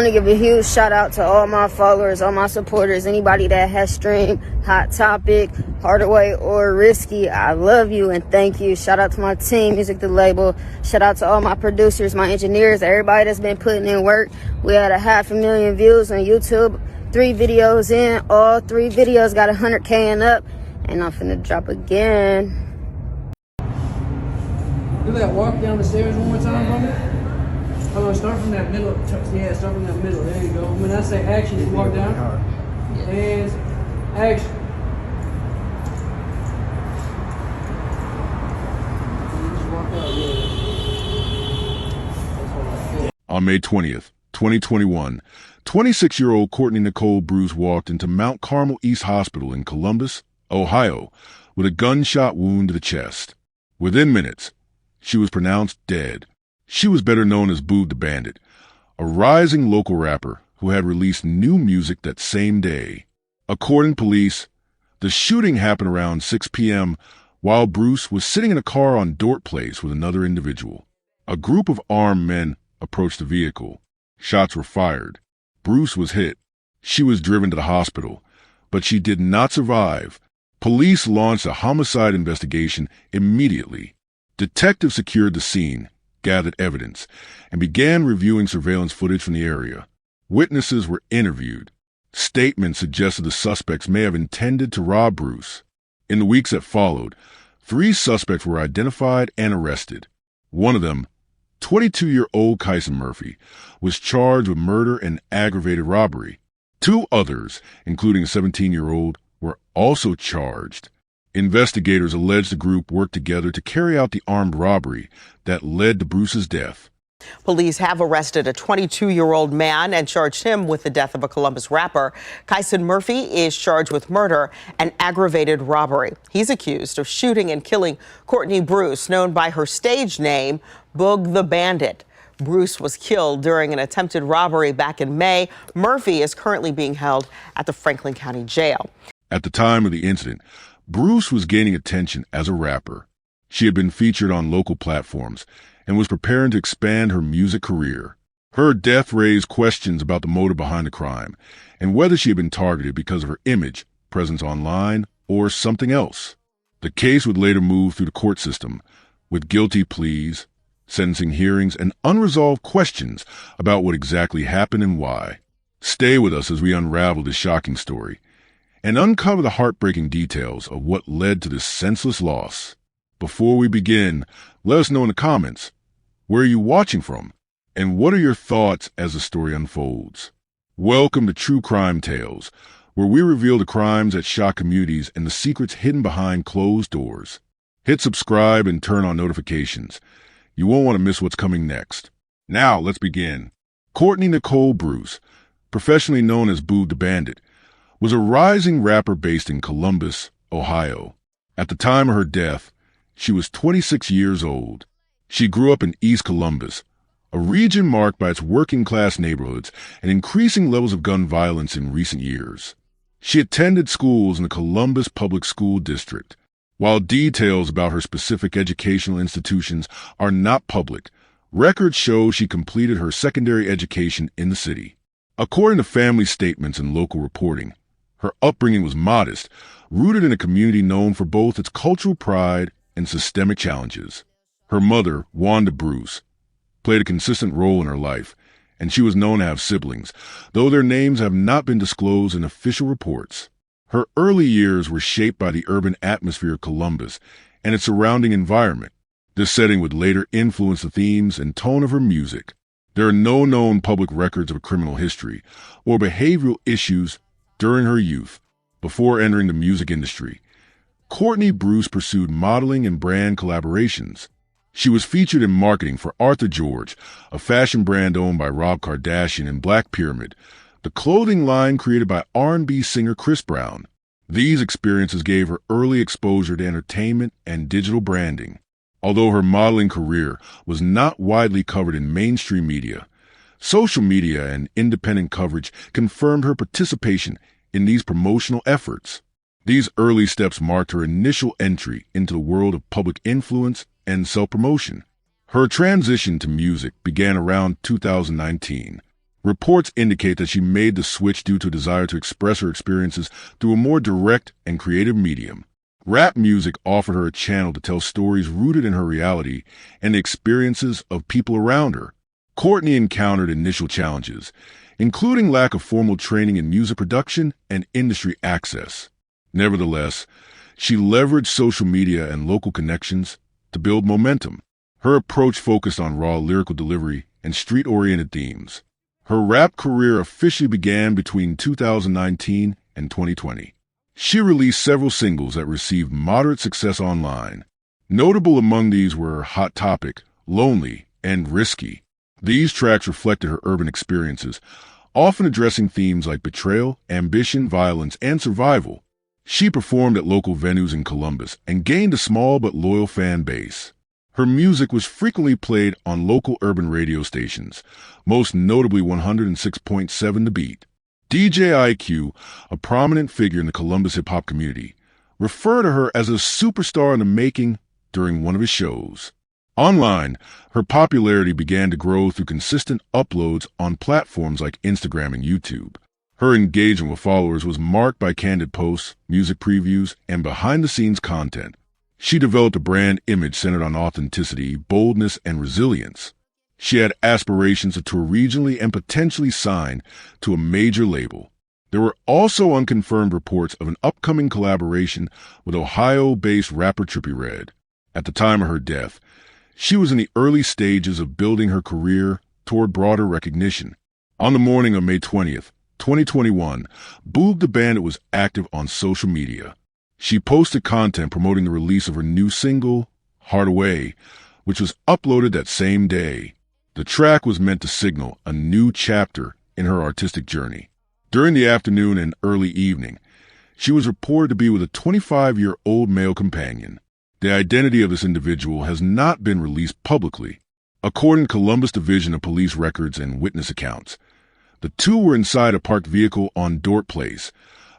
want to give a huge shout out to all my followers, all my supporters, anybody that has streamed Hot Topic, Hardaway, or Risky. I love you and thank you. Shout out to my team, Music the Label. Shout out to all my producers, my engineers, everybody that's been putting in work. We had 500,000 views on YouTube. 3 videos in, all 3 videos got 100K and up, and I'm finna drop again. Do that walk down the stairs one more time for me. Hold on, start from that middle. Yeah, start from that middle. There you go. When I say action, you walk down. Hands, action. On May 20th, 2021, 26-year-old Courtney Bruce walked into Mount Carmel East Hospital in Columbus, Ohio, with a gunshot wound to the chest. Within minutes, she was pronounced dead. She was better known as Boog The Bandit, a rising local rapper who had released new music that same day. According to police, the shooting happened around 6 p.m. while Bruce was sitting in a car on Dort Place with another individual. A group of armed men approached the vehicle. Shots were fired. Bruce was hit. She was driven to the hospital, but she did not survive. Police launched a homicide investigation immediately. Detectives secured the scene, gathered evidence, and began reviewing surveillance footage from the area. Witnesses were interviewed. Statements suggested the suspects may have intended to rob Bruce. In the weeks that followed, 3 suspects were identified and arrested. One of them, 22-year-old Kyson Murphy, was charged with murder and aggravated robbery. 2 others, including a 17-year-old, were also charged. Investigators allege the group worked together to carry out the armed robbery that led to Bruce's death. Police have arrested a 22-year-old man and charged him with the death of a Columbus rapper. Kyson Murphy is charged with murder and aggravated robbery. He's accused of shooting and killing Courtney Bruce, known by her stage name, Boog The Bandit. Bruce was killed during an attempted robbery back in May. Murphy is currently being held at the Franklin County Jail. At the time of the incident, Bruce was gaining attention as a rapper. She had been featured on local platforms and was preparing to expand her music career. Her death raised questions about the motive behind the crime and whether she had been targeted because of her image, presence online, or something else. The case would later move through the court system with guilty pleas, sentencing hearings, and unresolved questions about what exactly happened and why. Stay with us as we unravel this shocking story and uncover the heartbreaking details of what led to this senseless loss. Before we begin, let us know in the comments, where are you watching from, and what are your thoughts as the story unfolds? Welcome to True Crime Tales, where we reveal the crimes that shock communities and the secrets hidden behind closed doors. Hit subscribe and turn on notifications. You won't want to miss what's coming next. Now, let's begin. Courtney Bruce, professionally known as Boo the Bandit, was a rising rapper based in Columbus, Ohio. At the time of her death, she was 26 years old. She grew up in East Columbus, a region marked by its working-class neighborhoods and increasing levels of gun violence in recent years. She attended schools in the Columbus Public School District. While details about her specific educational institutions are not public, records show she completed her secondary education in the city. According to family statements and local reporting, her upbringing was modest, rooted in a community known for both its cultural pride and systemic challenges. Her mother, Wanda Bruce, played a consistent role in her life, and she was known to have siblings, though their names have not been disclosed in official reports. Her early years were shaped by the urban atmosphere of Columbus and its surrounding environment. This setting would later influence the themes and tone of her music. There are no known public records of a criminal history or behavioral issues during her youth. Before entering the music industry, Courtney Bruce pursued modeling and brand collaborations. She was featured in marketing for Arthur George, a fashion brand owned by Rob Kardashian, and Black Pyramid, the clothing line created by R&B singer Chris Brown. These experiences gave her early exposure to entertainment and digital branding. Although her modeling career was not widely covered in mainstream media, social media and independent coverage confirmed her participation in these promotional efforts. These early steps marked her initial entry into the world of public influence and self-promotion. Her transition to music began around 2019, Reports indicate that she made the switch due to a desire to express her experiences through a more direct and creative medium. Rap music offered her a channel to tell stories rooted in her reality and the experiences of people around her. Courtney encountered initial challenges, including lack of formal training in music production and industry access. Nevertheless, she leveraged social media and local connections to build momentum. Her approach focused on raw lyrical delivery and street-oriented themes. Her rap career officially began between 2019 and 2020. She released several singles that received moderate success online. Notable among these were Hot Topic, Lonely, and Risky. These tracks reflected her urban experiences, often addressing themes like betrayal, ambition, violence, and survival. She performed at local venues in Columbus and gained a small but loyal fan base. Her music was frequently played on local urban radio stations, most notably 106.7 The Beat. DJ IQ, a prominent figure in the Columbus hip-hop community, referred to her as a superstar in the making during one of his shows. Online, her popularity began to grow through consistent uploads on platforms like Instagram and YouTube. Her engagement with followers was marked by candid posts, music previews, and behind-the-scenes content. She developed a brand image centered on authenticity, boldness, and resilience. She had aspirations to tour regionally and potentially sign to a major label. There were also unconfirmed reports of an upcoming collaboration with Ohio-based rapper Trippie Redd. At the time of her death, she was in the early stages of building her career toward broader recognition. On the morning of May 20th, 2021, Boog The Bandit was active on social media. She posted content promoting the release of her new single, Heart Away, which was uploaded that same day. The track was meant to signal a new chapter in her artistic journey. During the afternoon and early evening, she was reported to be with a 25-year-old male companion. The identity of this individual has not been released publicly. According to Columbus Division of Police records and witness accounts, the two were inside a parked vehicle on Dort Place,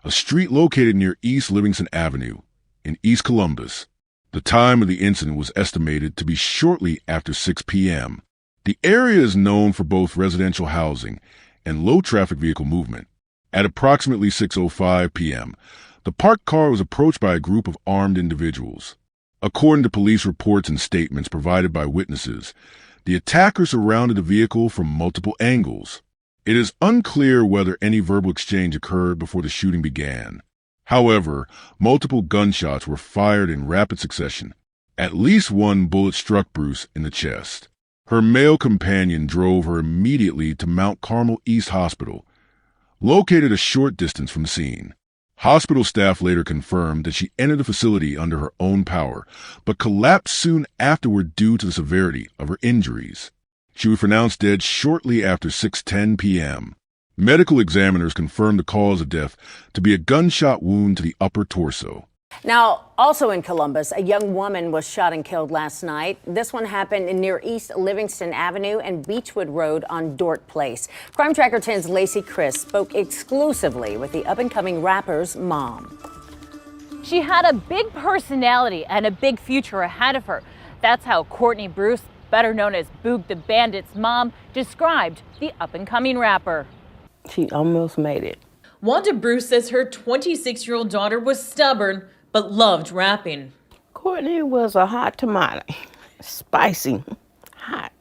a street located near East Livingston Avenue in East Columbus. The time of the incident was estimated to be shortly after 6 p.m. The area is known for both residential housing and low-traffic vehicle movement. At approximately 6:05 p.m., the parked car was approached by a group of armed individuals. According to police reports and statements provided by witnesses, the attackers surrounded the vehicle from multiple angles. It is unclear whether any verbal exchange occurred before the shooting began. However, multiple gunshots were fired in rapid succession. At least one bullet struck Bruce in the chest. Her male companion drove her immediately to Mount Carmel East Hospital, located a short distance from the scene. Hospital staff later confirmed that she entered the facility under her own power, but collapsed soon afterward due to the severity of her injuries. She was pronounced dead shortly after 6:10 p.m. Medical examiners confirmed the cause of death to be a gunshot wound to the upper torso. Now, also in Columbus, a young woman was shot and killed last night. This one happened near East Livingston Avenue and Beechwood Road on Dort Place. Crime Tracker 10's Lacey Chris spoke exclusively with the up-and-coming rapper's mom. She had a big personality and a big future ahead of her. That's how Courtney Bruce, better known as Boog The Bandit's mom, described the up-and-coming rapper. She almost made it. Wanda Bruce says her 26-year-old daughter was stubborn, but loved rapping. Courtney was a hot tomato. Spicy, hot,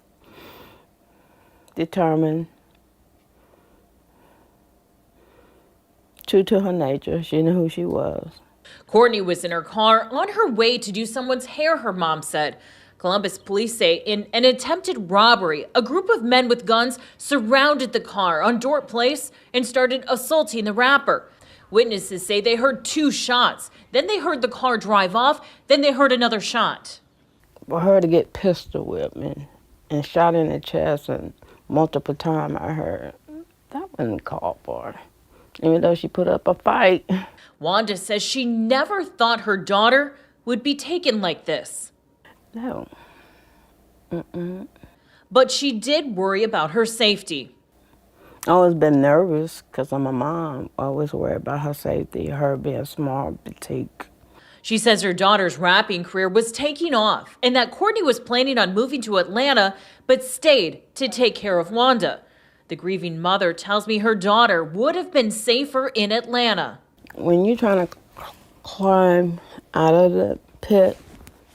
determined, true to her nature. She knew who she was. Courtney was in her car on her way to do someone's hair, her mom said. Columbus police say in an attempted robbery, a group of men with guns surrounded the car on Dort Place and started assaulting the rapper. Witnesses say they heard 2 shots. Then they heard the car drive off. Then they heard another shot. For her to get pistol whipped and shot in the chest and multiple times, I heard, that wasn't called for. Even though she put up a fight. Wanda says she never thought her daughter would be taken like this. No. But she did worry about her safety. I always been nervous because I'm a mom. I always worry about her safety, her being small, petite. She says her daughter's rapping career was taking off and that Courtney was planning on moving to Atlanta, but stayed to take care of Wanda. The grieving mother tells me her daughter would have been safer in Atlanta. When you're trying to climb out of the pit,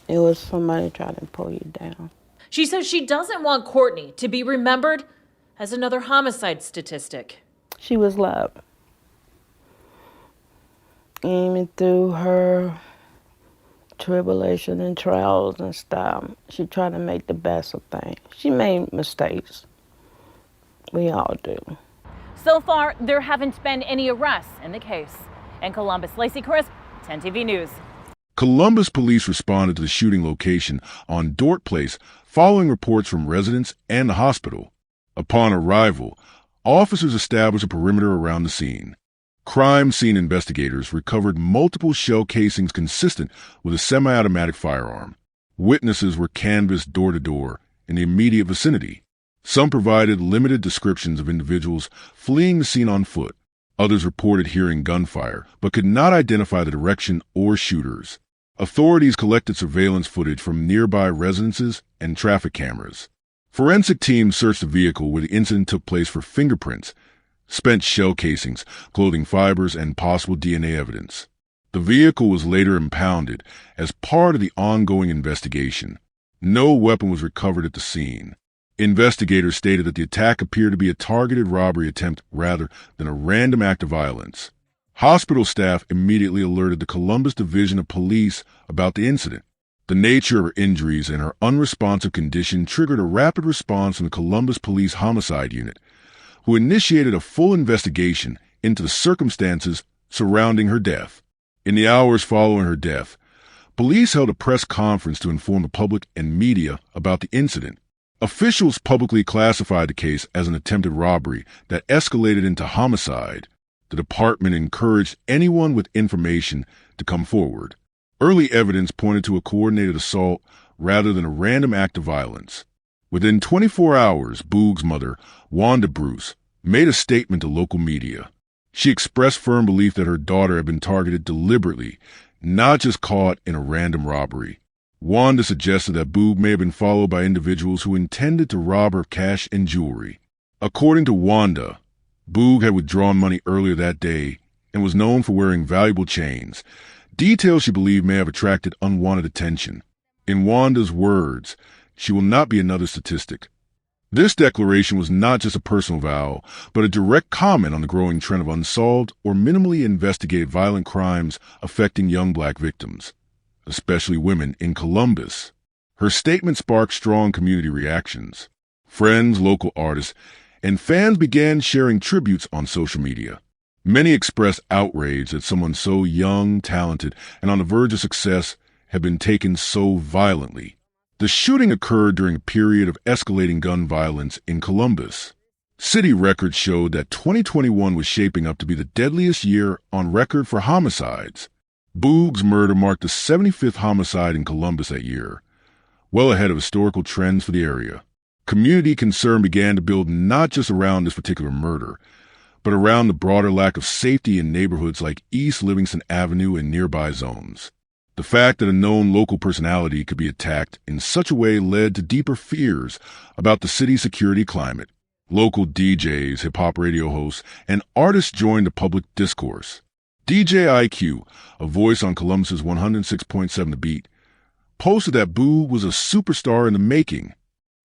it was somebody trying to pull you down. She says she doesn't want Courtney to be remembered as another homicide statistic. She was loved. Even through her tribulation and trials and stuff, she tried to make the best of things. She made mistakes. We all do. So far, there haven't been any arrests in the case. In Columbus, Lacey Crisp, 10 TV News. Columbus police responded to the shooting location on Dort Place following reports from residents and the hospital. Upon arrival, officers established a perimeter around the scene. Crime scene investigators recovered multiple shell casings consistent with a semi-automatic firearm. Witnesses were canvassed door to door in the immediate vicinity. Some provided limited descriptions of individuals fleeing the scene on foot. Others reported hearing gunfire, but could not identify the direction or shooters. Authorities collected surveillance footage from nearby residences and traffic cameras. Forensic teams searched the vehicle where the incident took place for fingerprints, spent shell casings, clothing fibers, and possible DNA evidence. The vehicle was later impounded as part of the ongoing investigation. No weapon was recovered at the scene. Investigators stated that the attack appeared to be a targeted robbery attempt rather than a random act of violence. Hospital staff immediately alerted the Columbus Division of Police about the incident. The nature of her injuries and her unresponsive condition triggered a rapid response from the Columbus Police Homicide Unit, who initiated a full investigation into the circumstances surrounding her death. In the hours following her death, police held a press conference to inform the public and media about the incident. Officials publicly classified the case as an attempted robbery that escalated into homicide. The department encouraged anyone with information to come forward. Early evidence pointed to a coordinated assault rather than a random act of violence. Within 24 hours, Boog's mother, Courtney Bruce, made a statement to local media. She expressed firm belief that her daughter had been targeted deliberately, not just caught in a random robbery. Wanda suggested that Boog may have been followed by individuals who intended to rob her of cash and jewelry. According to Wanda, Boog had withdrawn money earlier that day and was known for wearing valuable chains, details she believed may have attracted unwanted attention. In Wanda's words, she will not be another statistic. This declaration was not just a personal vow, but a direct comment on the growing trend of unsolved or minimally investigated violent crimes affecting young black victims, especially women in Columbus. Her statement sparked strong community reactions. Friends, local artists, and fans began sharing tributes on social media. Many expressed outrage that someone so young, talented, and on the verge of success had been taken so violently. The shooting occurred during a period of escalating gun violence in Columbus. City records showed that 2021 was shaping up to be the deadliest year on record for homicides. Boog's murder marked the 75th homicide in Columbus that year, well ahead of historical trends for the area. Community concern began to build not just around this particular murder, but around the broader lack of safety in neighborhoods like East Livingston Avenue and nearby zones. The fact that a known local personality could be attacked in such a way led to deeper fears about the city's security climate. Local DJs, hip-hop radio hosts, and artists joined the public discourse. DJ IQ, a voice on Columbus's 106.7 The Beat, posted that Boog was a superstar in the making.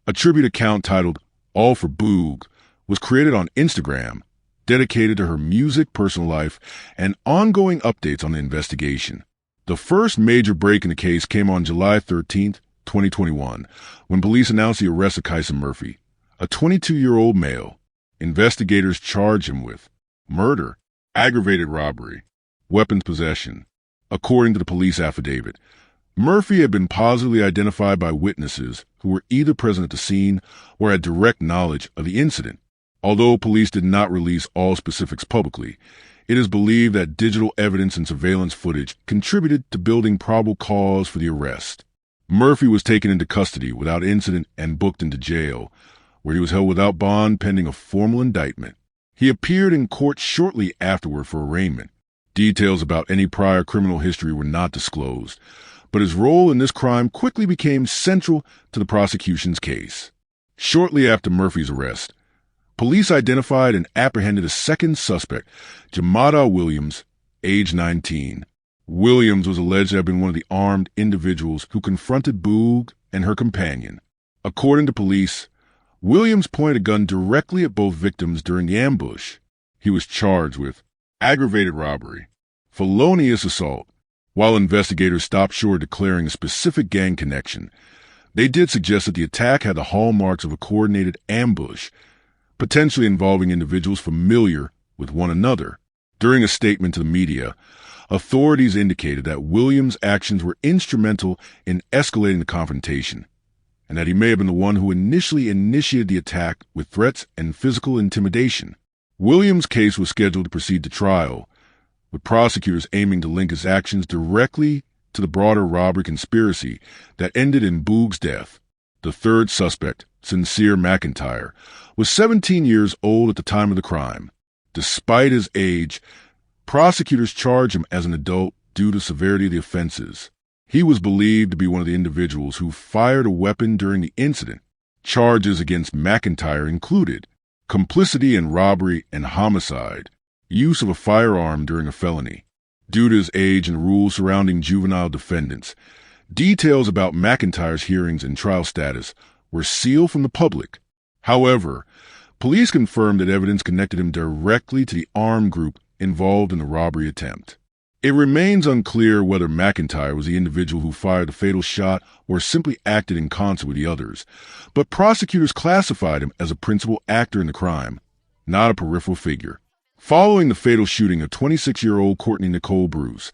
A tribute account titled All for Boog was created on Instagram, dedicated to her music, personal life, and ongoing updates on the investigation. The first major break in the case came on July 13, 2021, when police announced the arrest of Kyson Murphy, a 22-year-old male. Investigators charged him with murder, aggravated robbery, weapons possession. According to the police affidavit, Murphy had been positively identified by witnesses who were either present at the scene or had direct knowledge of the incident. Although police did not release all specifics publicly, it is believed that digital evidence and surveillance footage contributed to building probable cause for the arrest. Murphy was taken into custody without incident and booked into jail, where he was held without bond pending a formal indictment. He appeared in court shortly afterward for arraignment. Details about any prior criminal history were not disclosed, but his role in this crime quickly became central to the prosecution's case. Shortly after Murphy's arrest, Police identified and apprehended a second suspect, Jamada Williams, age 19. Williams was alleged to have been one of the armed individuals who confronted Boog and her companion. According to police, Williams pointed a gun directly at both victims during the ambush. He was charged with aggravated robbery, felonious assault. While investigators stopped short of declaring a specific gang connection, they did suggest that the attack had the hallmarks of a coordinated ambush, potentially involving individuals familiar with one another. During a statement to the media, authorities indicated that Williams' actions were instrumental in escalating the confrontation, and that he may have been the one who initially initiated the attack with threats and physical intimidation. Williams' case was scheduled to proceed to trial, with prosecutors aiming to link his actions directly to the broader robbery conspiracy that ended in Boog's death. The third suspect, Sincere McIntyre, was 17 years old at the time of the crime. Despite his age, prosecutors charged him as an adult due to the severity of the offenses. He was believed to be one of the individuals who fired a weapon during the incident. Charges against McIntyre included complicity in robbery and homicide, use of a firearm during a felony. Due to his age and rules surrounding juvenile defendants, details about McIntyre's hearings and trial status were sealed from the public. However, police confirmed that evidence connected him directly to the armed group involved in the robbery attempt. It remains unclear whether McIntyre was the individual who fired the fatal shot or simply acted in concert with the others, but prosecutors classified him as a principal actor in the crime, not a peripheral figure. Following the fatal shooting of 26-year-old Courtney Bruce,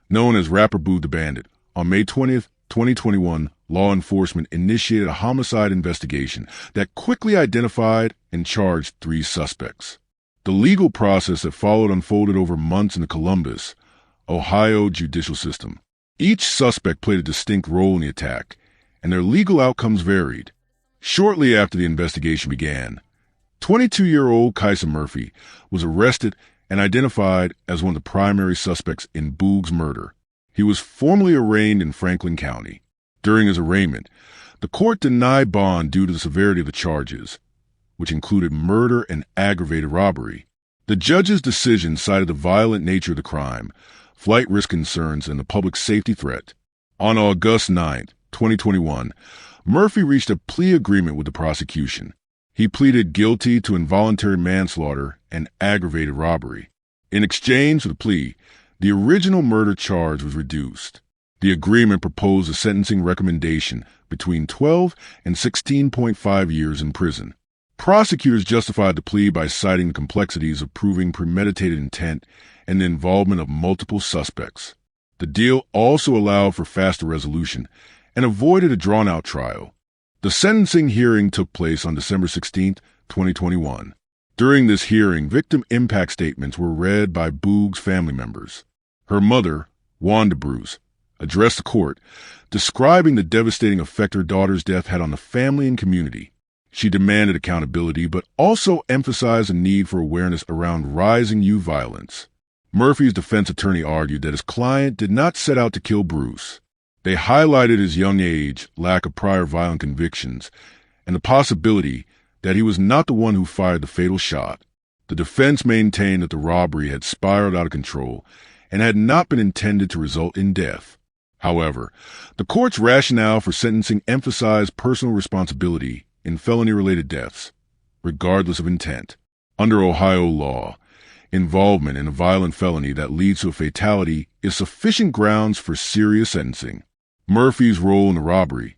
known as rapper Boo the Bandit, on May 20th, 2021, law enforcement initiated a homicide investigation that quickly identified and charged 3 suspects. The legal process that followed unfolded over months in the Columbus, Ohio judicial system. Each suspect played a distinct role in the attack, and their legal outcomes varied. Shortly after the investigation began, 22-year-old Kyson Murphy was arrested and identified as one of the primary suspects in Boog's murder. He was formally arraigned in Franklin County. During his arraignment, the court denied bond due to the severity of the charges, which included murder and aggravated robbery. The judge's decision cited the violent nature of the crime, flight risk concerns, and the public safety threat. On August 9, 2021, Murphy reached a plea agreement with the prosecution. He pleaded guilty to involuntary manslaughter and aggravated robbery. In exchange for the plea, the original murder charge was reduced. The agreement proposed a sentencing recommendation between 12 and 16.5 years in prison. Prosecutors justified the plea by citing the complexities of proving premeditated intent and the involvement of multiple suspects. The deal also allowed for faster resolution and avoided a drawn-out trial. The sentencing hearing took place on December 16, 2021. During this hearing, victim impact statements were read by Boog's family members. Her mother, Courtney Bruce, addressed the court, describing the devastating effect her daughter's death had on the family and community. She demanded accountability, but also emphasized the need for awareness around rising youth violence. Murphy's defense attorney argued that his client did not set out to kill Bruce. They highlighted his young age, lack of prior violent convictions, and the possibility that he was not the one who fired the fatal shot. The defense maintained that the robbery had spiraled out of control and had not been intended to result in death. However, the court's rationale for sentencing emphasized personal responsibility in felony-related deaths, regardless of intent. Under Ohio law, involvement in a violent felony that leads to a fatality is sufficient grounds for serious sentencing. Murphy's role in the robbery,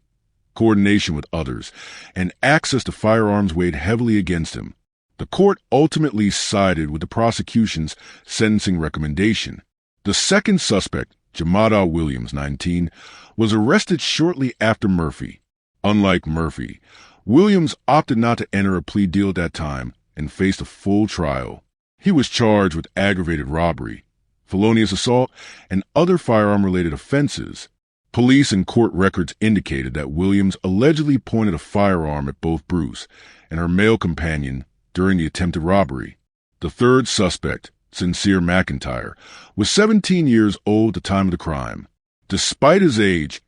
coordination with others, and access to firearms weighed heavily against him. The court ultimately sided with the prosecution's sentencing recommendation. The second suspect, Jamada Williams, 19, was arrested shortly after Murphy. Unlike Murphy, Williams opted not to enter a plea deal at that time and faced a full trial. He was charged with aggravated robbery, felonious assault, and other firearm-related offenses. Police and court records indicated that Williams allegedly pointed a firearm at both Bruce and her male companion during the attempted robbery. The third suspect, Sincere McIntyre, was 17 years old at the time of the crime. Despite his age,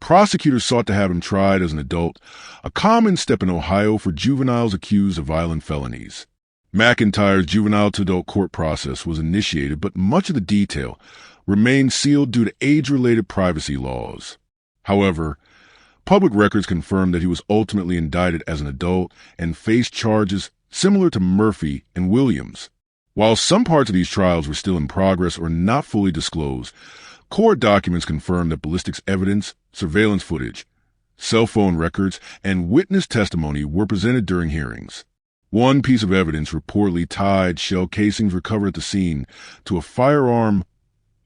Prosecutors sought to have him tried as an adult, a common step in Ohio for juveniles accused of violent felonies. McIntyre's juvenile-to-adult court process was initiated, but much of the detail remained sealed due to age-related privacy laws. However, public records confirmed that he was ultimately indicted as an adult and faced charges similar to Murphy and Williams. While some parts of these trials were still in progress or not fully disclosed, court documents confirmed that ballistics evidence, surveillance footage, cell phone records, and witness testimony were presented during hearings. One piece of evidence reportedly tied shell casings recovered at the scene to a firearm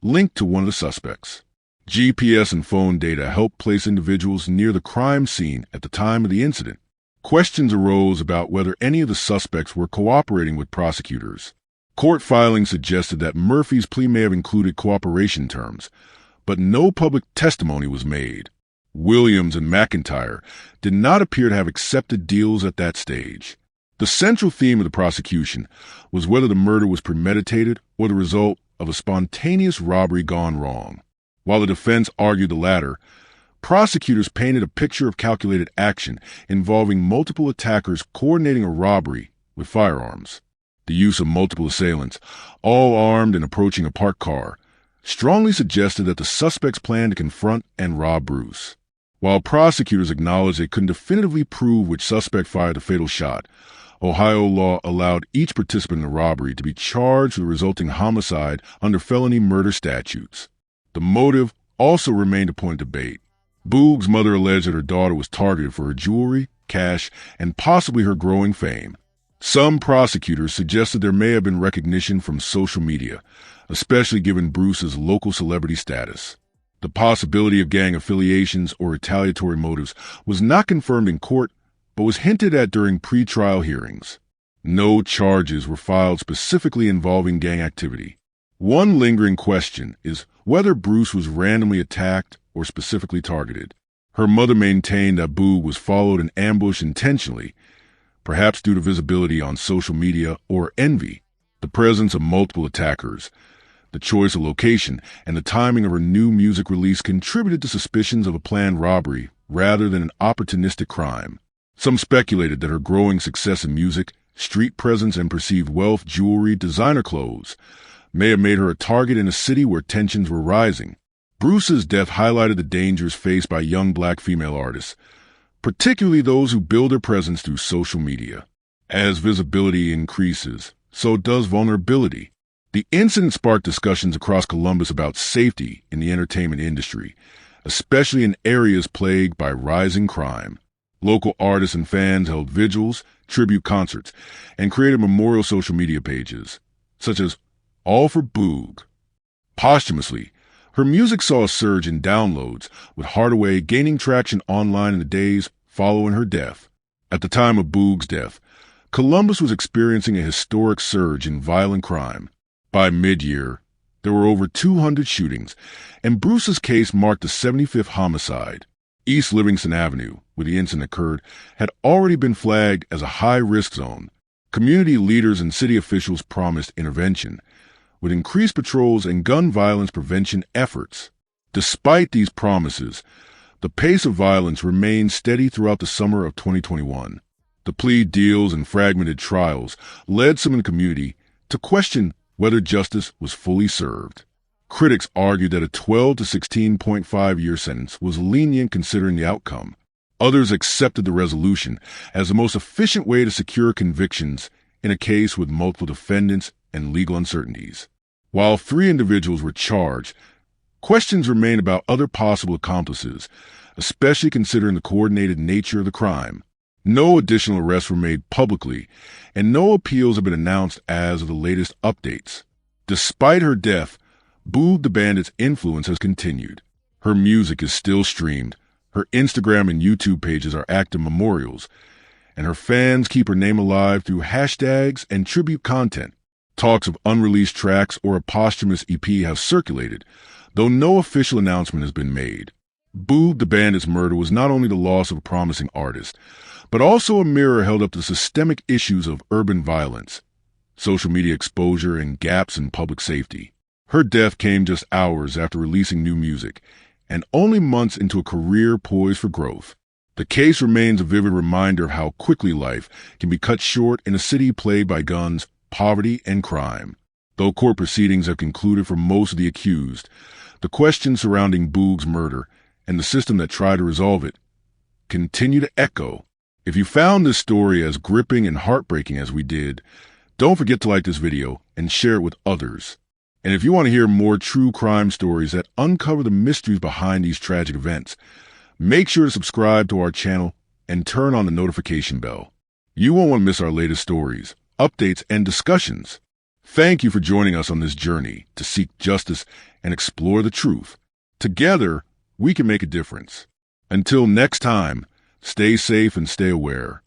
linked to one of the suspects. GPS and phone data helped place individuals near the crime scene at the time of the incident. Questions arose about whether any of the suspects were cooperating with prosecutors. Court filings suggested that Murphy's plea may have included cooperation terms, but no public testimony was made. Williams and McIntyre did not appear to have accepted deals at that stage. The central theme of the prosecution was whether the murder was premeditated or the result of a spontaneous robbery gone wrong. While the defense argued the latter, prosecutors painted a picture of calculated action involving multiple attackers coordinating a robbery with firearms. The use of multiple assailants, all armed and approaching a parked car, strongly suggested that the suspects planned to confront and rob Bruce. While prosecutors acknowledged they couldn't definitively prove which suspect fired the fatal shot, Ohio law allowed each participant in the robbery to be charged with the resulting homicide under felony murder statutes. The motive also remained a point of debate. Boog's mother alleged that her daughter was targeted for her jewelry, cash, and possibly her growing fame. Some prosecutors suggested there may have been recognition from social media, especially given Bruce's local celebrity status. The possibility of gang affiliations or retaliatory motives was not confirmed in court, but was hinted at during pretrial hearings. No charges were filed specifically involving gang activity. One lingering question is whether Bruce was randomly attacked or specifically targeted. Her mother maintained that Boog was followed and ambushed intentionally, perhaps due to visibility on social media or envy. The presence of multiple attackers, the choice of location, and the timing of her new music release contributed to suspicions of a planned robbery rather than an opportunistic crime. Some speculated that her growing success in music, street presence, and perceived wealth, jewelry, designer clothes may have made her a target in a city where tensions were rising. Bruce's death highlighted the dangers faced by young black female artists, particularly those who build their presence through social media. As visibility increases, so does vulnerability. The incident sparked discussions across Columbus about safety in the entertainment industry, especially in areas plagued by rising crime. Local artists and fans held vigils, tribute concerts, and created memorial social media pages, such as All for Boog. Posthumously, her music saw a surge in downloads, with Hardaway gaining traction online in the days following her death. At the time of Boog's death, Columbus was experiencing a historic surge in violent crime. By mid-year, there were over 200 shootings, and Bruce's case marked the 75th homicide. East Livingston Avenue, where the incident occurred, had already been flagged as a high-risk zone. Community leaders and city officials promised intervention, with increased patrols and gun violence prevention efforts. Despite these promises, the pace of violence remained steady throughout the summer of 2021. The plea deals and fragmented trials led some in the community to question whether justice was fully served. Critics argued that a 12 to 16.5-year sentence was lenient considering the outcome. Others accepted the resolution as the most efficient way to secure convictions in a case with multiple defendants and legal uncertainties. While 3 individuals were charged, questions remain about other possible accomplices, especially considering the coordinated nature of the crime. No additional arrests were made publicly, and no appeals have been announced as of the latest updates. Despite her death, Boo the Bandit's influence has continued. Her music is still streamed, her Instagram and YouTube pages are active memorials, and her fans keep her name alive through hashtags and tribute content. Talks of unreleased tracks or a posthumous EP have circulated, though no official announcement has been made. Boog the Bandit's murder was not only the loss of a promising artist, but also a mirror held up to systemic issues of urban violence, social media exposure, and gaps in public safety. Her death came just hours after releasing new music, and only months into a career poised for growth. The case remains a vivid reminder of how quickly life can be cut short in a city plagued by guns, poverty, and crime. Though court proceedings have concluded for most of the accused, the questions surrounding Boog's murder and the system that tried to resolve it continue to echo. If you found this story as gripping and heartbreaking as we did, don't forget to like this video and share it with others. And if you want to hear more true crime stories that uncover the mysteries behind these tragic events, make sure to subscribe to our channel and turn on the notification bell. You won't want to miss our latest stories, updates, and discussions. Thank you for joining us on this journey to seek justice and explore the truth. Together, we can make a difference. Until next time, stay safe and stay aware.